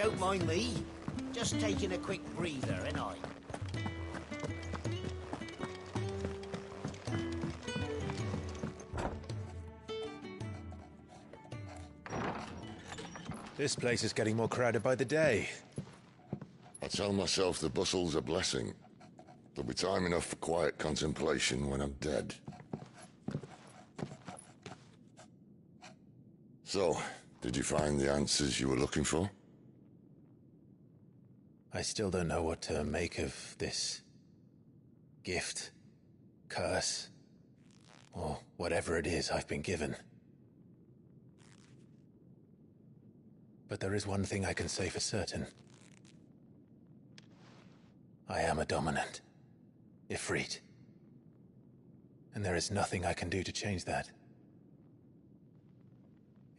Don't mind me. Just taking a quick breather, ain't I? This place is getting more crowded by the day. I tell myself the bustle's a blessing. There'll be time enough for quiet contemplation when I'm dead. So, did you find the answers you were looking for? I still don't know what to make of this gift, curse, or whatever it is I've been given. But there is one thing I can say for certain. I am a dominant, Ifrit. And there is nothing I can do to change that.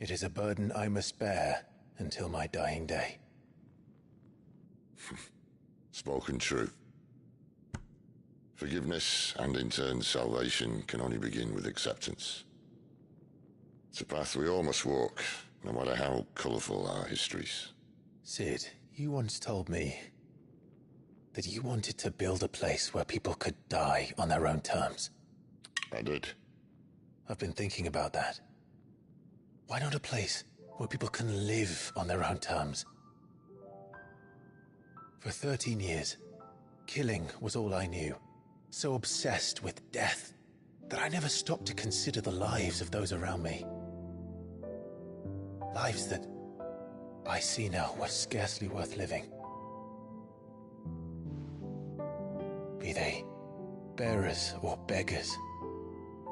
It is a burden I must bear until my dying day. Spoken true. Forgiveness, and in turn salvation, can only begin with acceptance. It's a path we all must walk, no matter how colourful our histories. Sid, you once told me that you wanted to build a place where people could die on their own terms. I did. I've been thinking about that. Why not a place where people can live on their own terms? For 13 years, killing was all I knew. So obsessed with death that I never stopped to consider the lives of those around me. Lives that I see now were scarcely worth living. Be they bearers or beggars,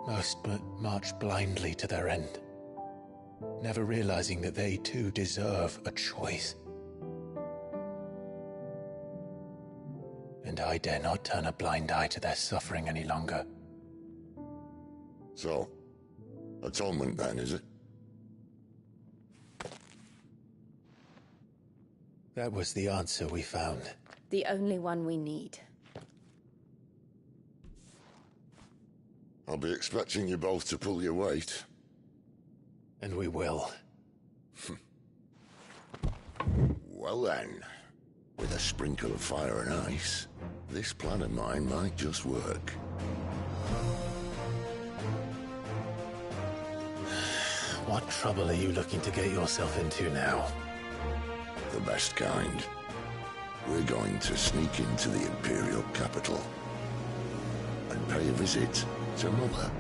most but march blindly to their end, never realizing that they too deserve a choice. And I dare not turn a blind eye to their suffering any longer. So, atonement then, is it? That was the answer we found. The only one we need. I'll be expecting you both to pull your weight. And we will. Well then, with a sprinkle of fire and ice, this plan of mine might just work. What trouble are you looking to get yourself into now? The best kind. We're going to sneak into the Imperial capital and pay a visit to Mother.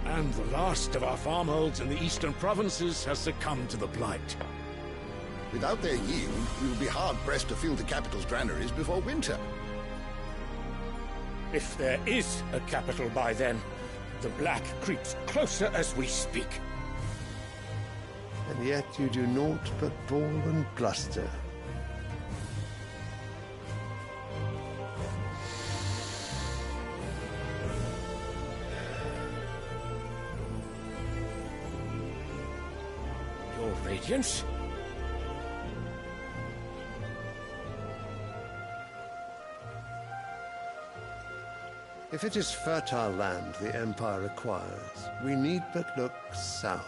And the last of our farmholds in the eastern provinces has succumbed to the blight. Without their yield, we will be hard-pressed to fill the capital's granaries before winter. If there is a capital by then, the black creeps closer as we speak. And yet you do naught but bawl and bluster. Your Radiance? If it is fertile land the Empire requires, we need but look south.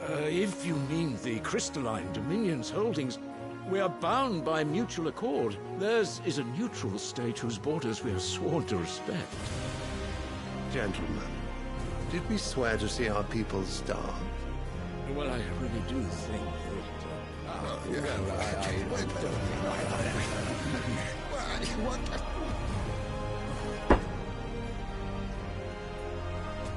If you mean the crystalline Dominion's holdings, we are bound by mutual accord. Theirs is a neutral state whose borders we are sworn to respect. Gentlemen, did we swear to see our people starve? Well, I really do think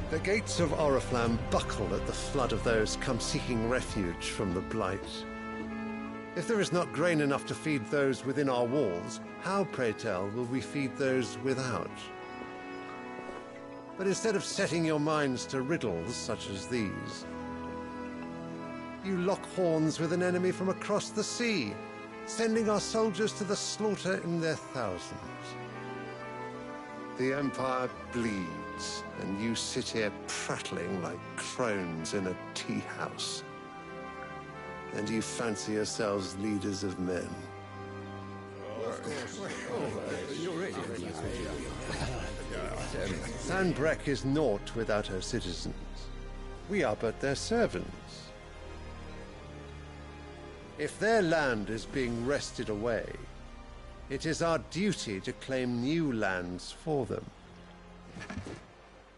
The gates of Oriflamme buckle at the flood of those come seeking refuge from the Blight. If there is not grain enough to feed those within our walls, how, pray tell, will we feed those without? But instead of setting your minds to riddles such as these, you lock horns with an enemy from across the sea, sending our soldiers to the slaughter in their thousands. The Empire bleeds, and you sit here prattling like crones in a tea house. And you fancy yourselves leaders of men. Sanbreque is naught without her citizens. We are but their servants. If their land is being wrested away, it is our duty to claim new lands for them.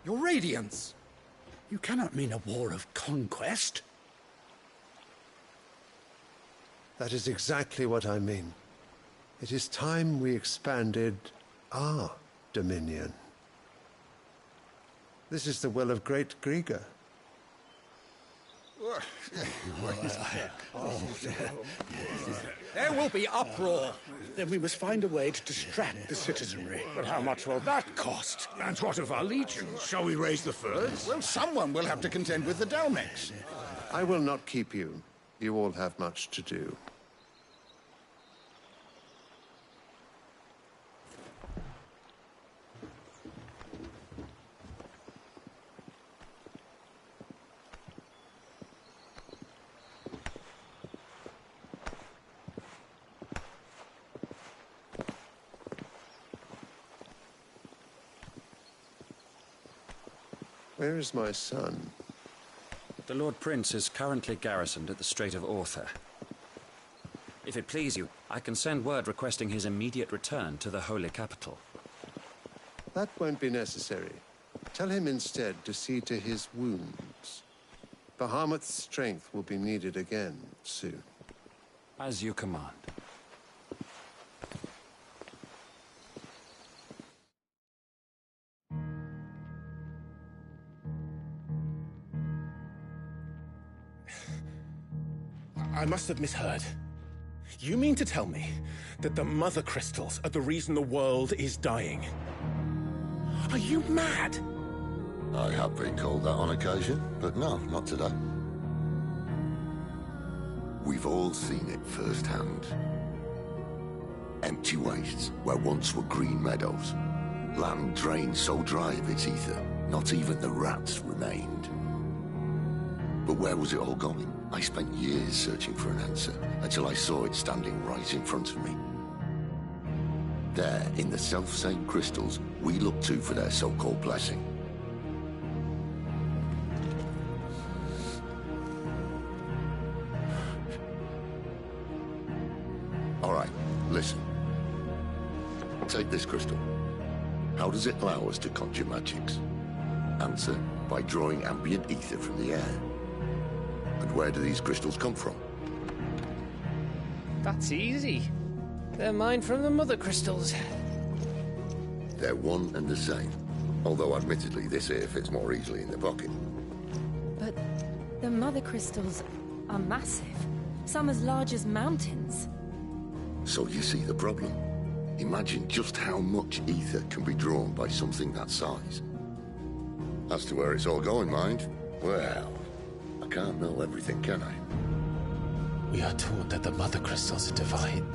Your Radiance! You cannot mean a war of conquest. That is exactly what I mean. It is time we expanded our dominion. This is the will of Great Grieger. There will be uproar. Then we must find a way to distract the citizenry. But how much will that cost? And what of our legions? Shall we raise the furs? Well, someone will have to contend with the Dalmex. I will not keep you. You all have much to do. Where is my son? The Lord Prince is currently garrisoned at the Strait of Arthur. If it please you, I can send word requesting his immediate return to the Holy Capital. That won't be necessary. Tell him instead to see to his wounds. Bahamut's strength will be needed again soon. As you command. I must have misheard. You mean to tell me that the Mother Crystals are the reason the world is dying? Are you mad? I have been called that on occasion, but no, not today. We've all seen it firsthand. Empty wastes where once were green meadows. Land drained so dry of its ether, not even the rats remained. But where was it all going? I spent years searching for an answer, until I saw it standing right in front of me. There, in the self-same crystals we look to for their so-called blessing. All right, listen. Take this crystal. How does it allow us to conjure magics? Answer, by drawing ambient ether from the air. And where do these crystals come from? That's easy. They're mine from the Mother Crystals. They're one and the same. Although admittedly this here fits more easily in the pocket. But the Mother Crystals are massive. Some as large as mountains. So you see the problem. Imagine just how much ether can be drawn by something that size. As to where it's all going, mind, well, I can't know everything, can I? We are taught that the Mother Crystals are divine.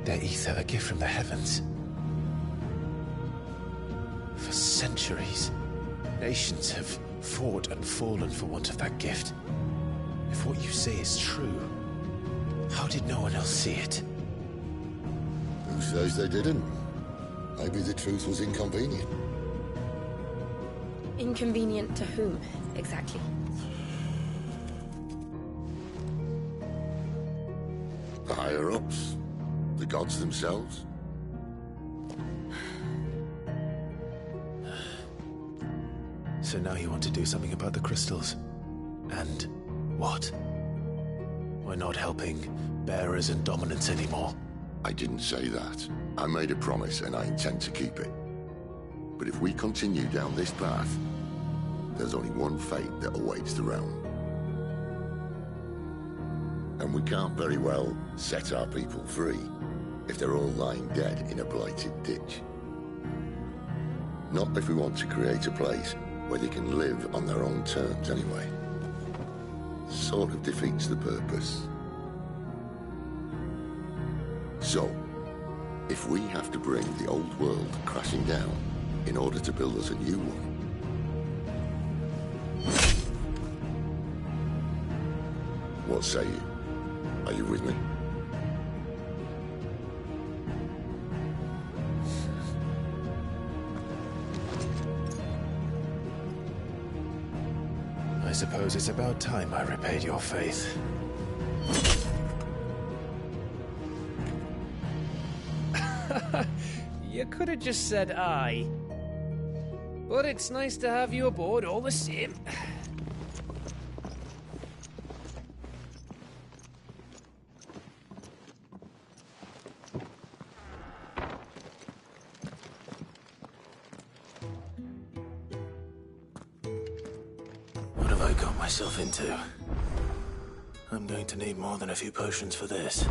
Their ether a gift from the heavens. For centuries, nations have fought and fallen for want of that gift. If what you say is true, how did no one else see it? Who says they didn't? Maybe the truth was inconvenient. Inconvenient to whom, exactly? The higher-ups? The gods themselves? So now you want to do something about the crystals? And what? We're not helping bearers and dominants anymore. I didn't say that. I made a promise and I intend to keep it. But if we continue down this path, there's only one fate that awaits the realm. And we can't very well set our people free if they're all lying dead in a blighted ditch. Not if we want to create a place where they can live on their own terms anyway. Sort of defeats the purpose. So, if we have to bring the old world crashing down in order to build us a new one. What say you? Are you with me? I suppose it's about time I repaid your faith. You could have just said aye. But it's nice to have you aboard all the same. What have I got myself into? I'm going to need more than a few potions for this.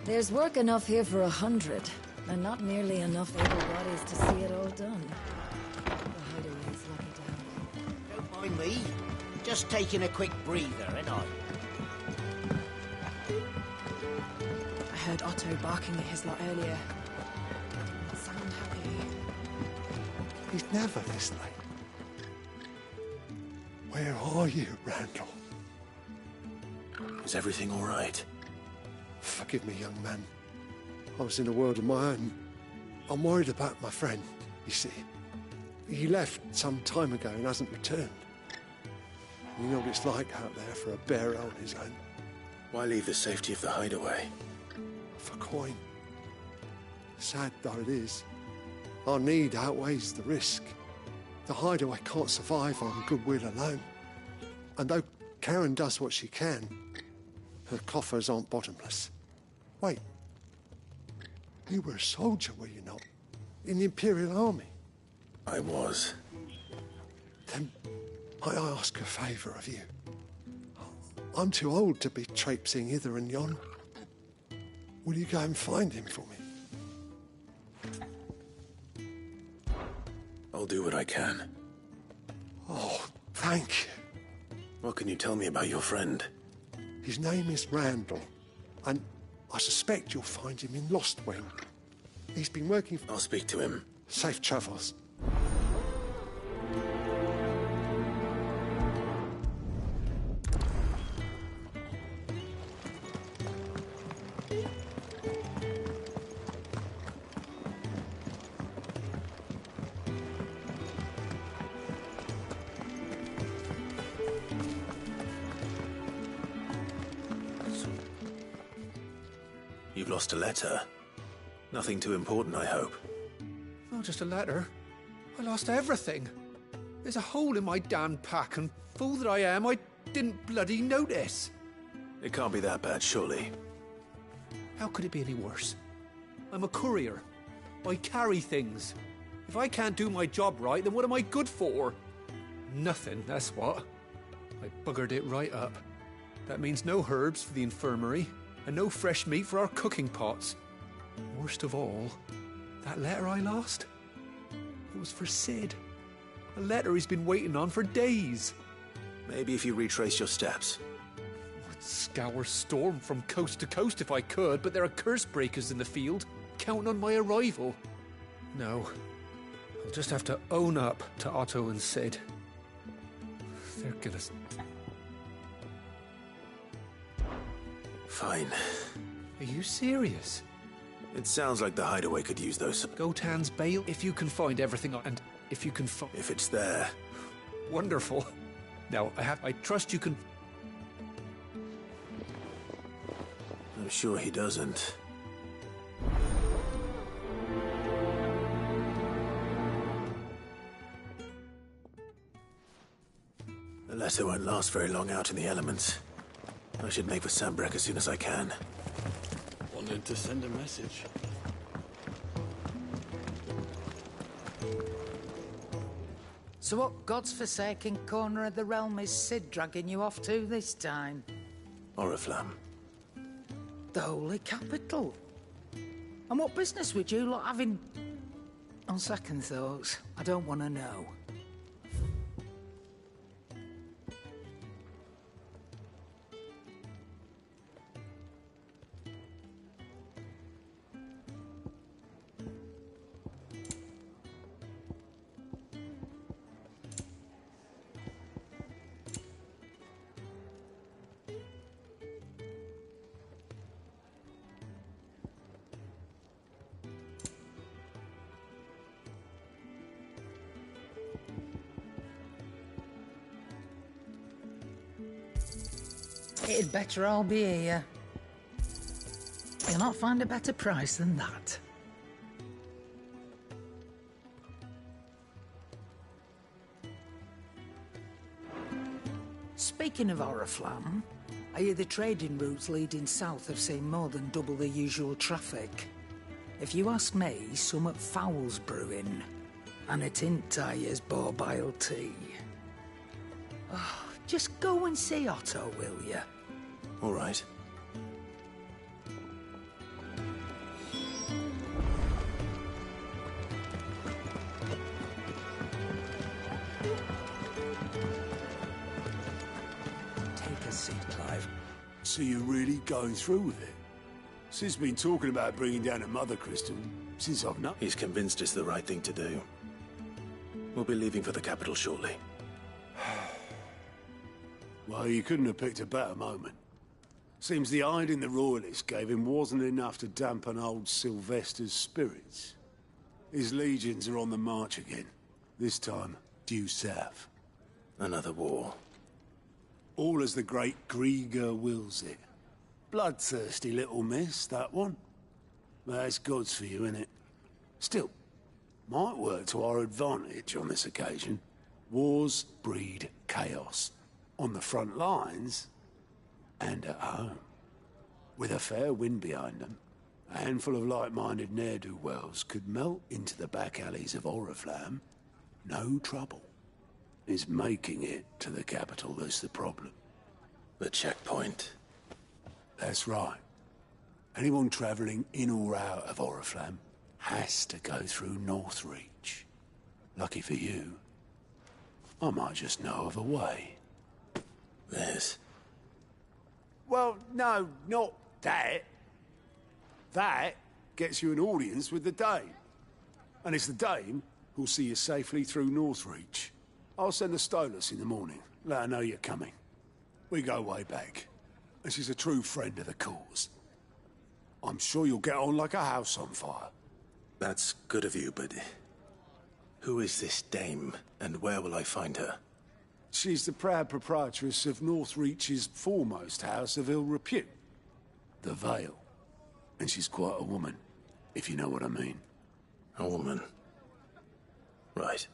There's work enough here for 100, and not nearly enough able bodies to see it all done. The hideaway's lucky to have you. Don't mind me. Just taking a quick breather, ain't I? I heard Otto barking at his lot earlier. Didn't sound happy. He's never this late. Where are you, Randall? Is everything all right? Forgive me, young man. I was in a world of my own. I'm worried about my friend, you see. He left some time ago and hasn't returned. You know what it's like out there for a bearer on his own. Why leave the safety of the hideaway? For coin. Sad though it is, our need outweighs the risk. The hideaway can't survive on goodwill alone. And though Karen does what she can, her coffers aren't bottomless. Wait. You were a soldier, were you not? In the Imperial Army? I was. Then might I ask a favour of you? I'm too old to be traipsing hither and yon. Will you go and find him for me? I'll do what I can. Oh, thank you. What can you tell me about your friend? His name is Randall, and I suspect you'll find him in Lostwing. He's been working for... I'll speak to him. Safe travels. You've lost a letter. Nothing too important, I hope. Not just a letter. I lost everything. There's a hole in my damn pack, and fool that I am, I didn't bloody notice. It can't be that bad, surely. How could it be any worse? I'm a courier. I carry things. If I can't do my job right, then what am I good for? Nothing, that's what. I buggered it right up. That means no herbs for the infirmary, and no fresh meat for our cooking pots. Worst of all, that letter I lost, it was for Sid. A letter he's been waiting on for days. Maybe if you retrace your steps. I'd scour Storm from coast to coast if I could, but there are curse breakers in the field, counting on my arrival. No, I'll just have to own up to Otto and Sid. They're gonna... Fine. Are you serious? It sounds like the hideaway could use those. Gotan's bail? If you can find everything, and if you can find... If it's there. Wonderful. Now, I trust you can... I'm sure he doesn't. The letter won't last very long out in the elements. I should make for Sambrek as soon as I can. Wanted to send a message. So what God's forsaken corner of the realm is Cid dragging you off to this time? Oriflamme. The holy capital. And what business would you lot having... On second thoughts, I don't want to know. It'd better all be here. You'll not find a better price than that. Speaking of Oriflamme, I hear the trading routes leading south have seen more than double the usual traffic. If you ask me, summat foul's brewing, and it ain't Tyre's borbile tea. Oh, just go and see Otto, will you? All right. Take a seat, Clive. So you're really going through with it? Sid's been talking about bringing down a mother crystal since I've known. He's convinced it's the right thing to do. We'll be leaving for the capital shortly. Well, you couldn't have picked a better moment. Seems the hiding the Royalists gave him wasn't enough to dampen old Sylvester's spirits. His legions are on the march again. This time, due south. Another war. All as the great Grieger wills it. Bloodthirsty little miss, that one. That's God's for you, innit? Still, might work to our advantage on this occasion. Wars breed chaos. On the front lines, and at home. With a fair wind behind them, a handful of like-minded ne'er-do-wells could melt into the back alleys of Oriflamme. No trouble. It's making it to the capital that's the problem. The checkpoint. That's right. Anyone travelling in or out of Oriflamme has to go through Northreach. Lucky for you, I might just know of a way. There's... Well, no, not that. That gets you an audience with the Dame. And it's the Dame who'll see you safely through Northreach. I'll send the Stolas in the morning. Let her know you're coming. We go way back. And she's a true friend of the cause. I'm sure you'll get on like a house on fire. That's good of you, but... who is this Dame, and where will I find her? She's the proud proprietress of Northreach's foremost house of ill repute, the Vale. And she's quite a woman, if you know what I mean. A woman? Right.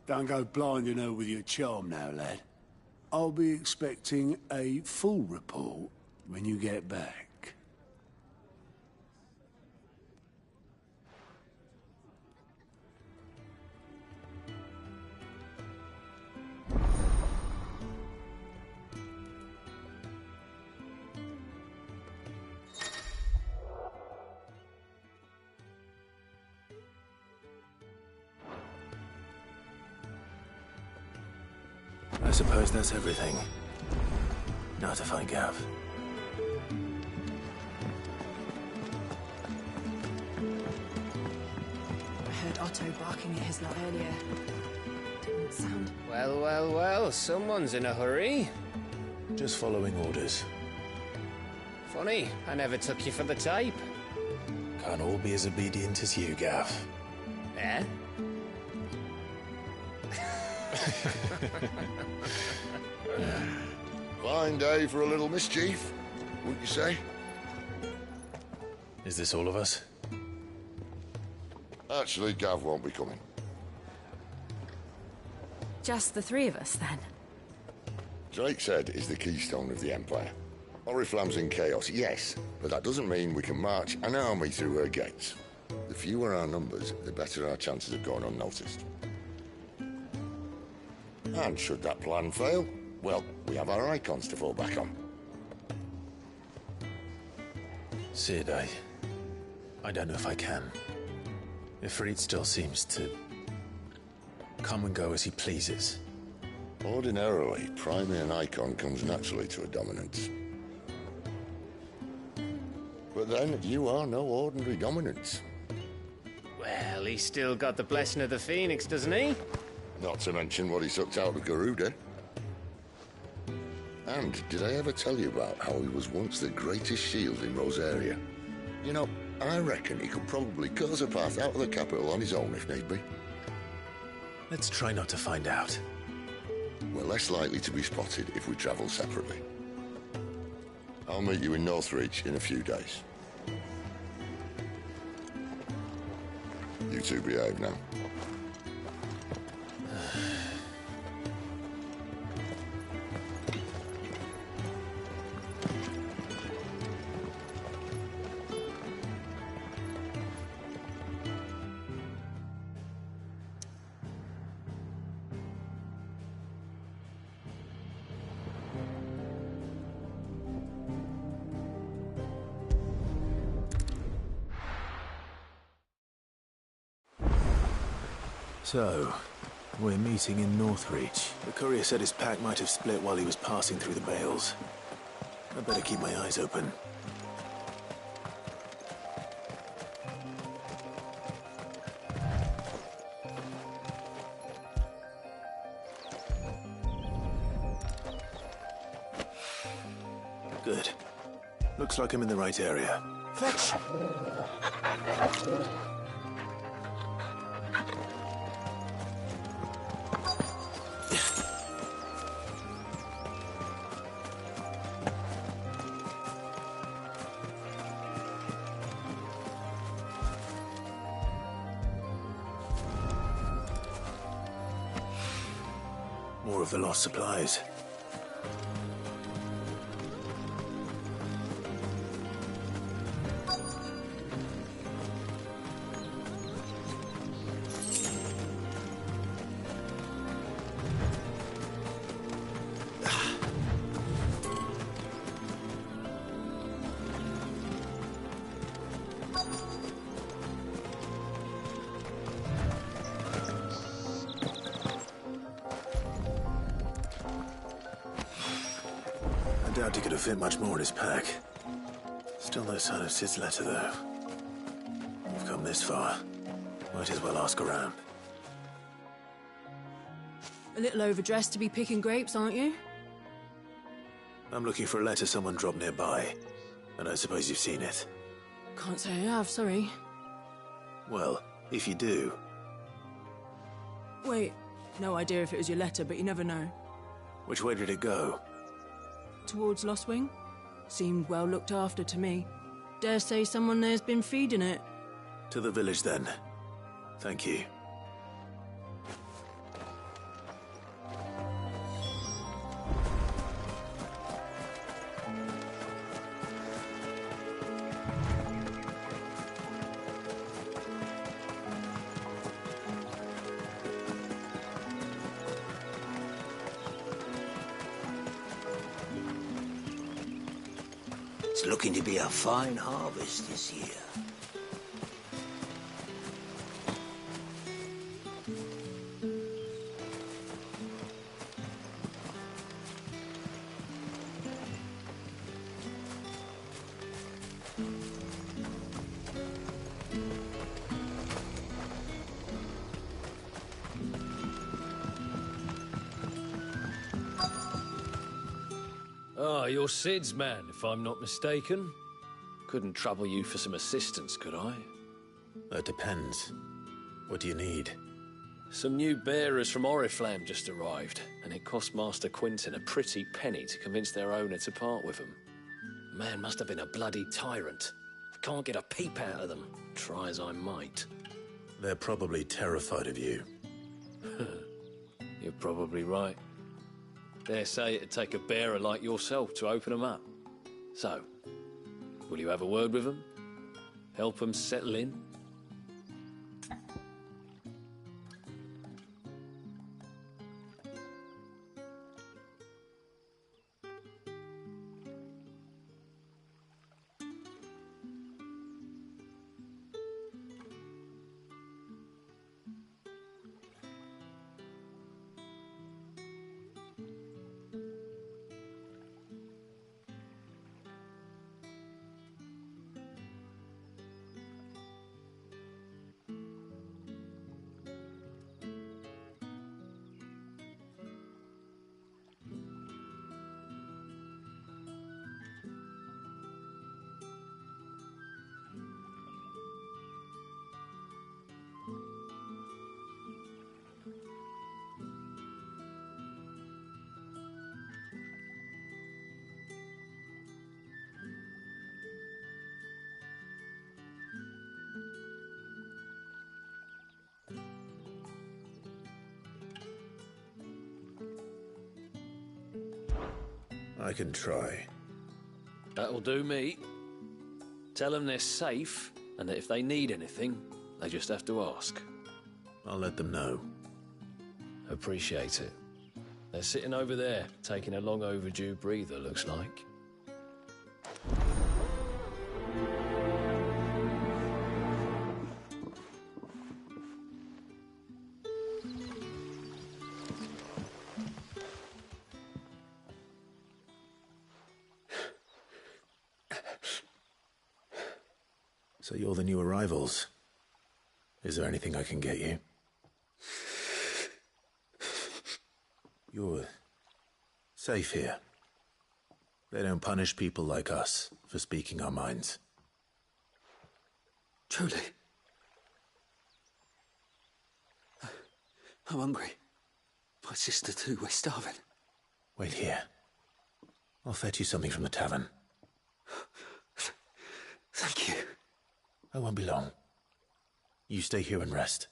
Don't go blinding her with your charm now, lad. I'll be expecting a full report when you get back. I suppose that's everything. Now to find Gav. I heard Otto barking at his lot earlier. Didn't sound... Well, well, well, someone's in a hurry. Just following orders. Funny, I never took you for the type. Can't all be as obedient as you, Gav. Eh? Fine day for a little mischief, wouldn't you say? Is this all of us? Actually, Gav won't be coming. Just the three of us, then? Drake's Head is the keystone of the Empire. Oriflamme's in chaos, yes, but that doesn't mean we can march an army through her gates. The fewer our numbers, the better our chances of going unnoticed. And should that plan fail, well, we have our icons to fall back on. Sid, I don't know if I can. Ifrit still seems to come and go as he pleases. Ordinarily, priming an icon comes naturally to a dominance. But then, you are no ordinary dominance. Well, he's still got the blessing of the Phoenix, doesn't he? Not to mention what he sucked out of Garuda. And did I ever tell you about how he was once the greatest shield in Rosaria? You know, I reckon he could probably cause a path out of the capital on his own if need be. Let's try not to find out. We're less likely to be spotted if we travel separately. I'll meet you in Northreach in a few days. You two behave now. So, we're meeting in Northreach. The courier said his pack might have split while he was passing through the bales. I'd better keep my eyes open. Good. Looks like I'm in the right area. Fetch! More of the lost supplies. I doubt he could have fit much more in his pack. Still no sign of Sid's letter, though. We've come this far. Might as well ask around. A little overdressed to be picking grapes, aren't you? I'm looking for a letter someone dropped nearby, and I suppose you've seen it. Can't say I have, sorry. Well, if you do... Wait, no idea if it was your letter, but you never know. Which way did it go? Towards Lostwing? Seemed well looked after to me. Dare say someone there's been feeding it. To the village, then. Thank you. It's looking to be a fine harvest this year. you're Sid's man, if I'm not mistaken. Couldn't trouble you for some assistance, could I? That depends. What do you need? Some new bearers from Oriflamme just arrived, and it cost Master Quinton a pretty penny to convince their owner to part with them. The man must have been a bloody tyrant. I can't get a peep out of them, try as I might. They're probably terrified of you. You're probably right. Dare say it'd take a bearer like yourself to open them up. So, will you have a word with them? Help them settle in? I can try. That'll do me. Tell them they're safe, and that if they need anything, they just have to ask. I'll let them know. Appreciate it. They're sitting over there, taking a long overdue breather, looks like. So you're the new arrivals. Is there anything I can get you? You're safe here. They don't punish people like us for speaking our minds. Truly. I'm hungry. My sister too, we're starving. Wait here. I'll fetch you something from the tavern. Thank you. I won't be long. You stay here and rest.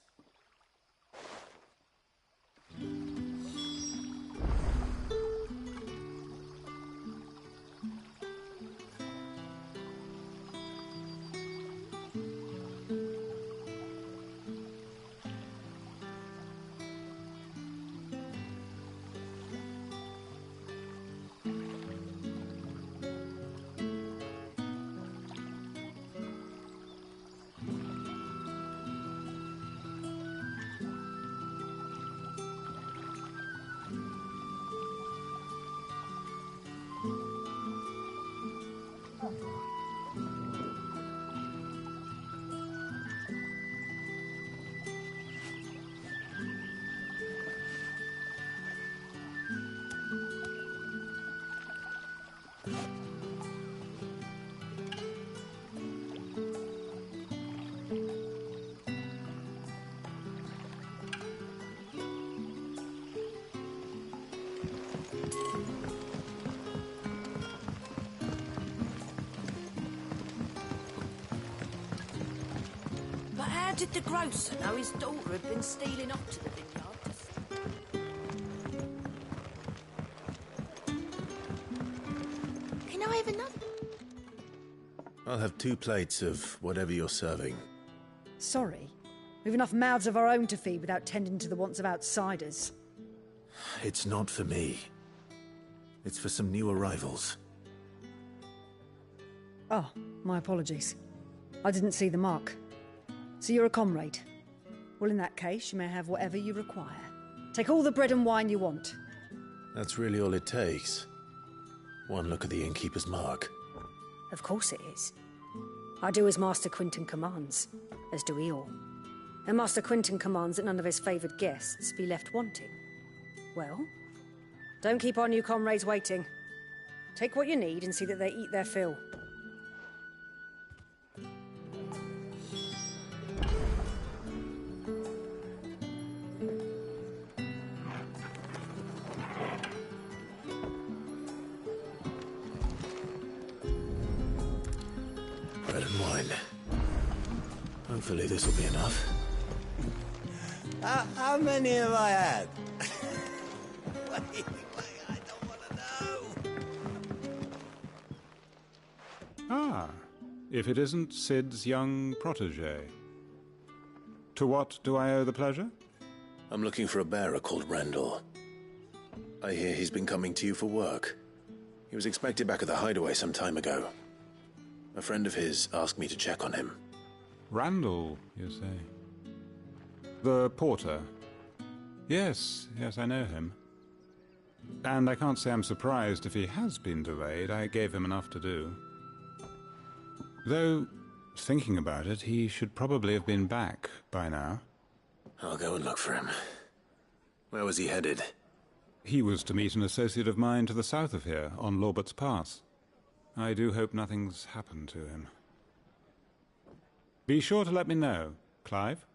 But how did the grocer know his daughter had been stealing up to the vineyard? Can I have another? I'll have 2 plates of whatever you're serving. Sorry. We've enough mouths of our own to feed without tending to the wants of outsiders. It's not for me. It's for some new arrivals. Oh, my apologies. I didn't see the mark. So you're a comrade. Well, in that case, you may have whatever you require. Take all the bread and wine you want. That's really all it takes. One look at the innkeeper's mark. Of course it is. I do as Master Quinton commands, as do we all. And Master Quinton commands that none of his favoured guests be left wanting. Well, don't keep our new comrades waiting. Take what you need and see that they eat their fill. Bread and wine. Hopefully this will be enough. How many have I had? Wait, I don't want to know. Ah, if it isn't Sid's young protege. To what do I owe the pleasure? I'm looking for a bearer called Randall. I hear he's been coming to you for work. He was expected back at the hideaway some time ago. A friend of his asked me to check on him. Randall, you say? The porter? Yes, I know him. And I can't say I'm surprised if he has been delayed. I gave him enough to do. Though, thinking about it, he should probably have been back by now. I'll go and look for him. Where was he headed? He was to meet an associate of mine to the south of here, on Lorbert's Pass. I do hope nothing's happened to him. Be sure to let me know, Clive.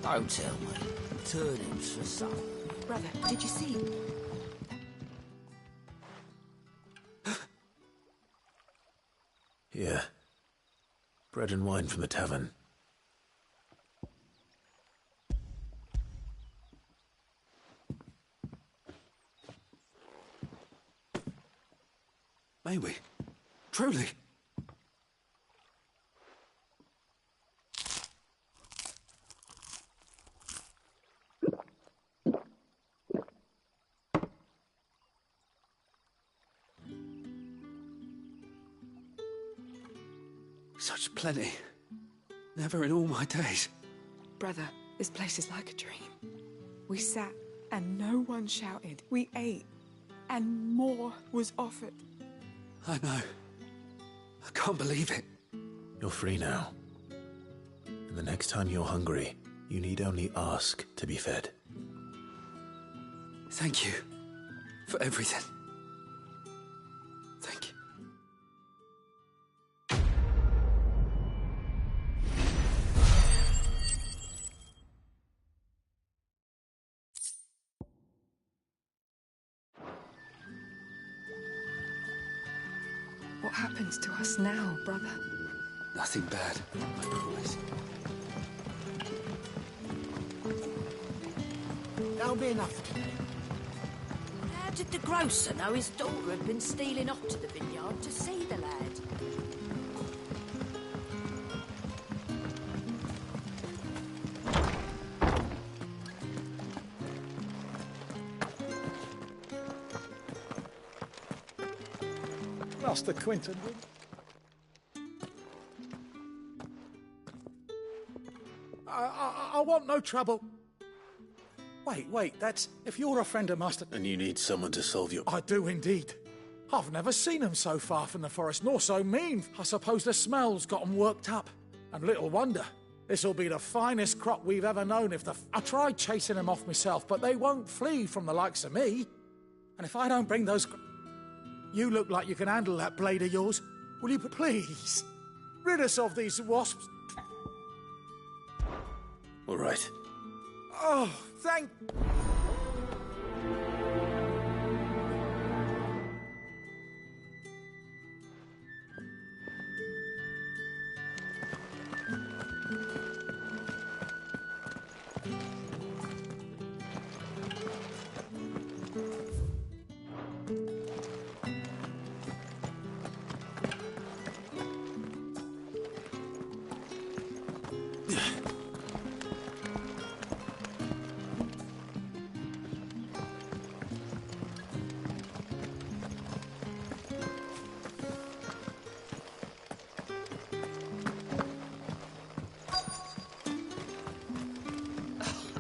Don't tell me. Turnips for supper. Brother, did you see? Here. Bread and wine from the tavern. May we? Truly? Such plenty. Never in all my days. Brother, this place is like a dream. We sat and no one shouted. We ate and more was offered. I know. I can't believe it. You're free now. And the next time you're hungry, you need only ask to be fed. Thank you for everything. Thank you. What happens to us now, brother? Nothing bad, I promise. That'll be enough for today. How did the grocer know his daughter had been stealing off to the vineyard to see the lad? Master Quinton. I want no trouble. Wait, that's... If you're a friend of Master... And you need someone to solve your... I do indeed. I've never seen them so far from the forest, nor so mean. I suppose the smell's got them worked up. And little wonder. This'll be the finest crop we've ever known if the... I tried chasing them off myself, but they won't flee from the likes of me. And if I don't bring those... You look like you can handle that blade of yours. Will you please rid us of these wasps? All right. Oh, thank...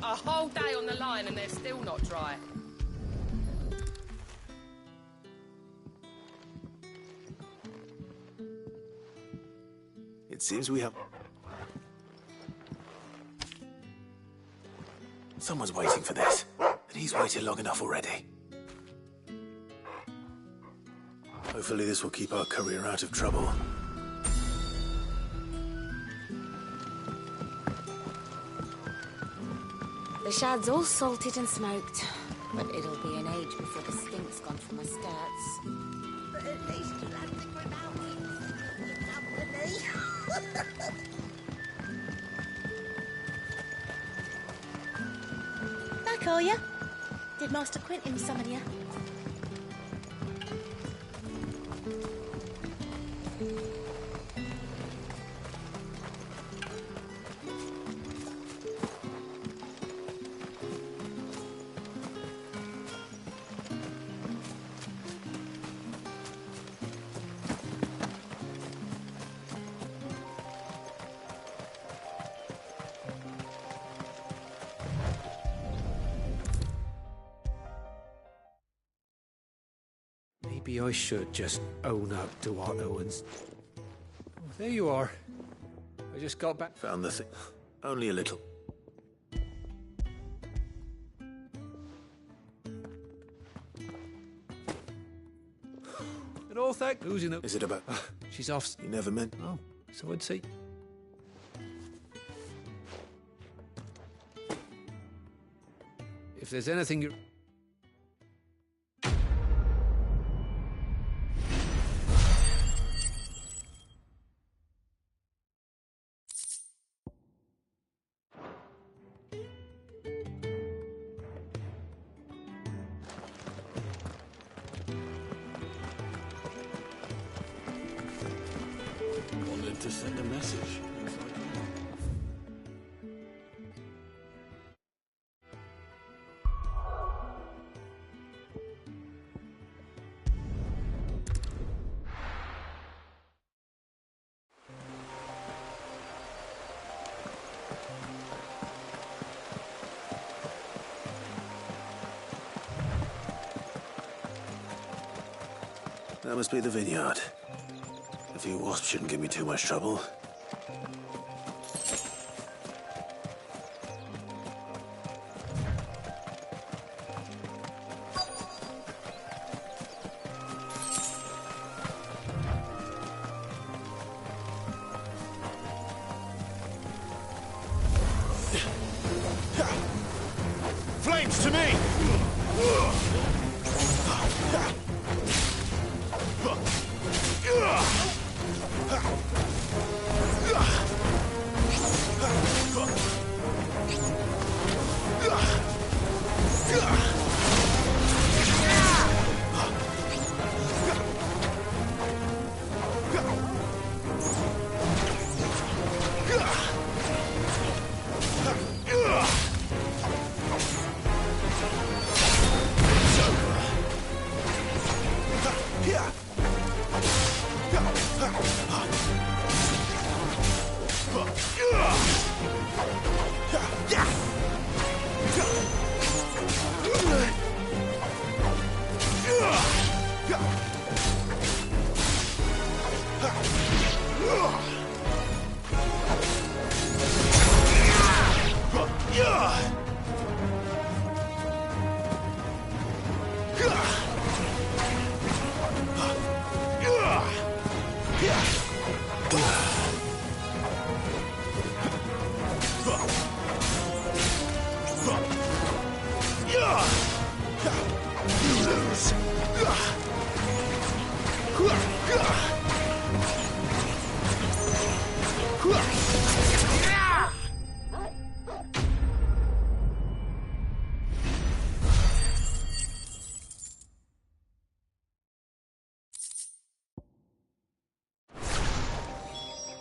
A whole day on the line and they're still not dry. It seems we have... Someone's waiting for this, and he's waited long enough already. Hopefully this will keep our courier out of trouble. The shad's all salted and smoked, but it'll be an age before the stink's gone from my skirts. But at least you'll have to go out with your company. Back, are you? Did Master Quentin summon you? Maybe I should just own up to Otto and... Oh, there you are. I just got back... Found the thing. Only a little. And all thank... Losing it. Is it about... She's off... You never meant... Oh, so I'd say... If there's anything you... Wanted to send a message. That must be the vineyard. A few wasps shouldn't give me too much trouble. Flames to me!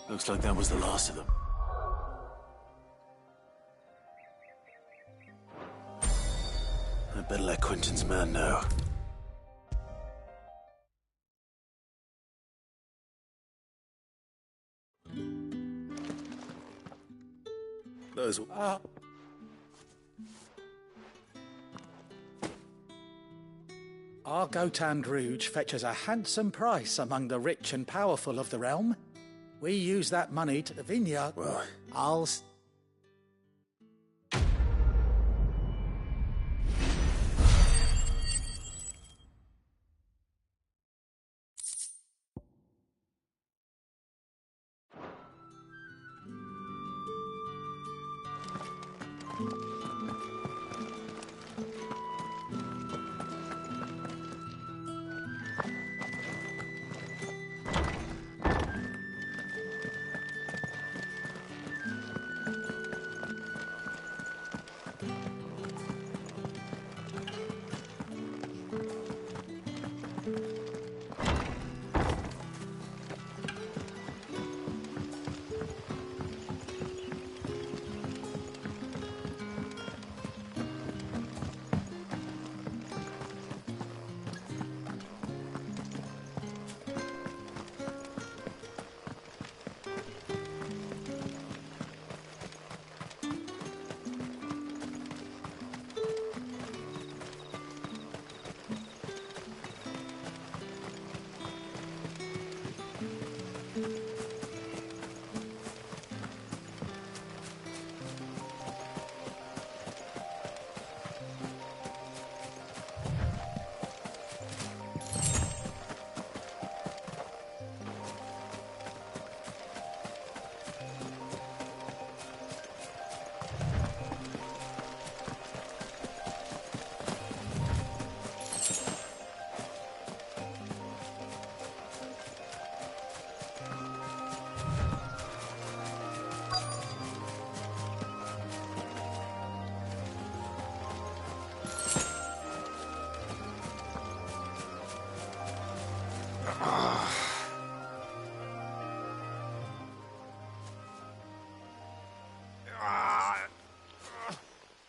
Looks like that was the last of them. I'd better let Quentin's man know. Those... Our Gotan Rouge fetches a handsome price among the rich and powerful of the realm. We use that money to the vineyard. Well,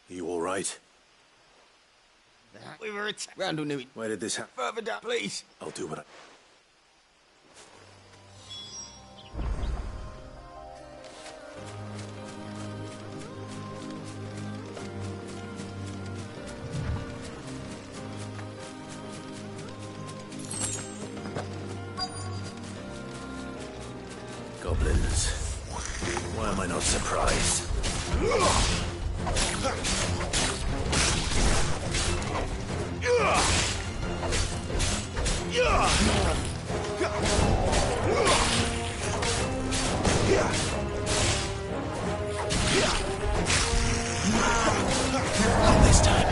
you all right? We were attacked. Randall knew it. Where did this happen? Further down, please. I'll do what I... Goblins. Why am I not surprised? Not this time.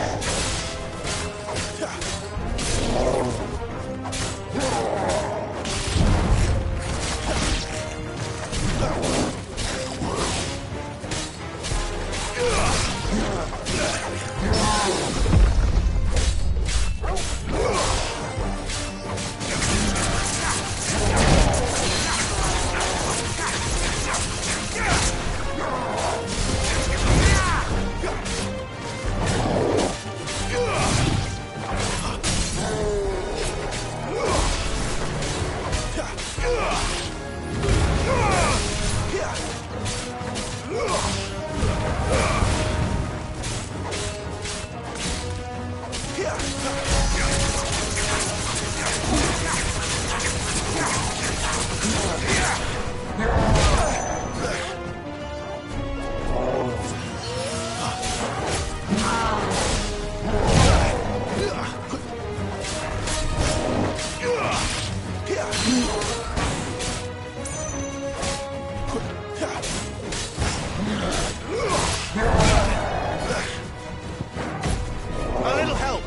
A little help.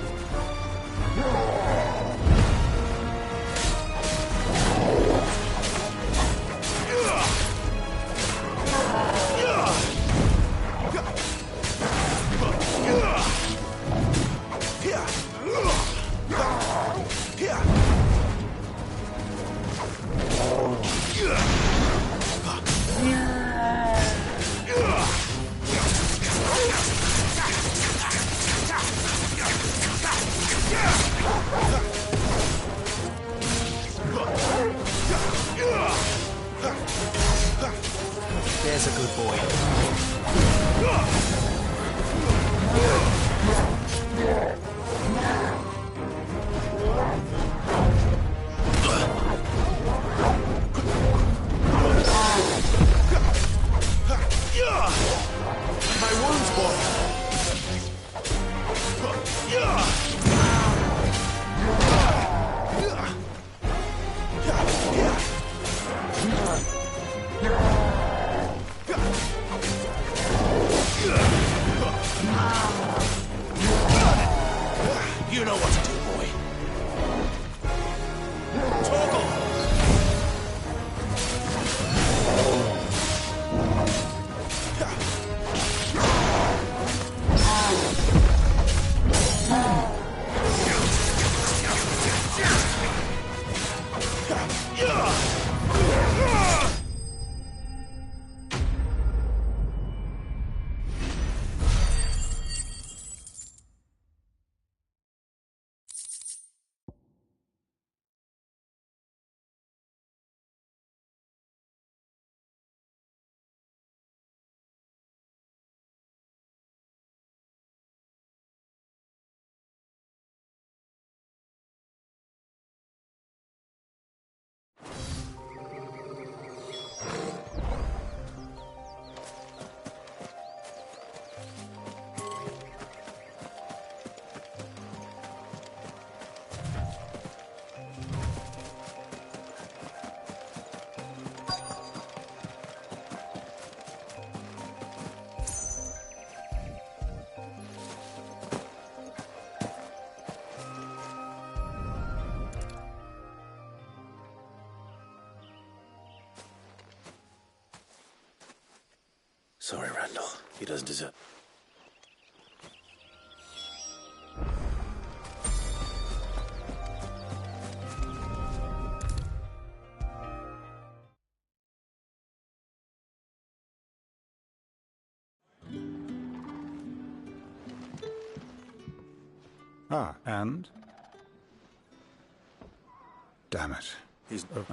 There's a good boy. Sorry, Randall. He doesn't deserve... Ah, and? Damn it. He's... The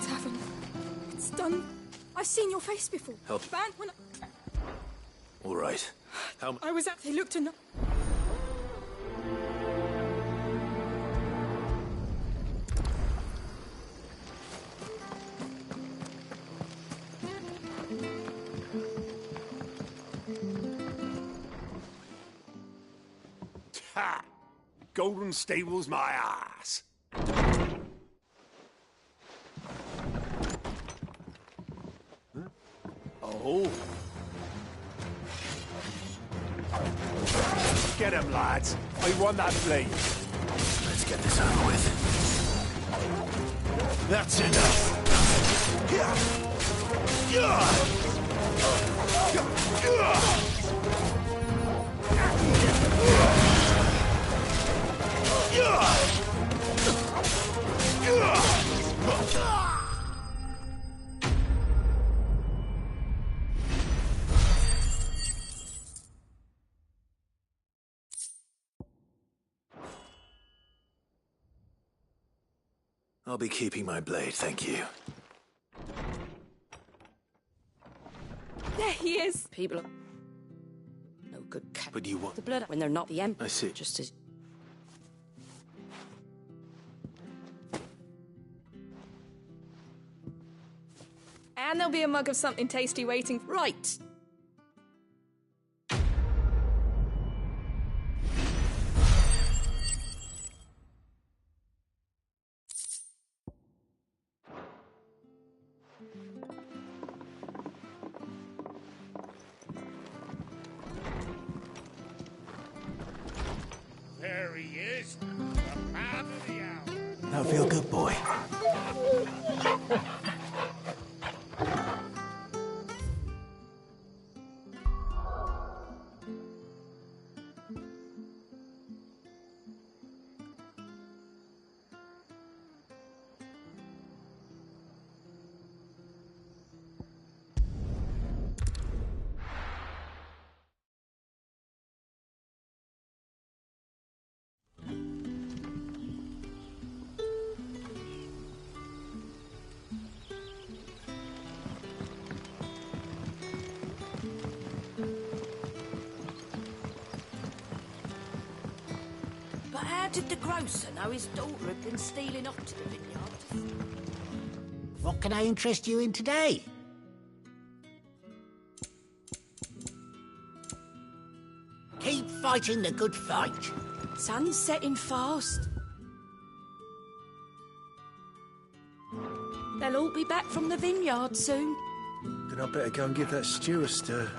tavern. It's done. I've seen your face before. Help. Band when All right. How... I was at... They looked enough. Ha! Golden Stable's my ass. Oh. Get him, lads. I want that blade. Let's get this over with. That's enough. I'll be keeping my blade, thank you. There he is. People are no good cat. But you want... The blood when they're not the Emperor. I see. Just as... And there'll be a mug of something tasty waiting. Right. There he is, the man of the hour. Now feel good, boy. But how did the grocer know his daughter had been stealing off to the vineyard? What can I interest you in today? Keep fighting the good fight. Sun's setting fast. They'll all be back from the vineyard soon. Then I better go and give that stew a stir.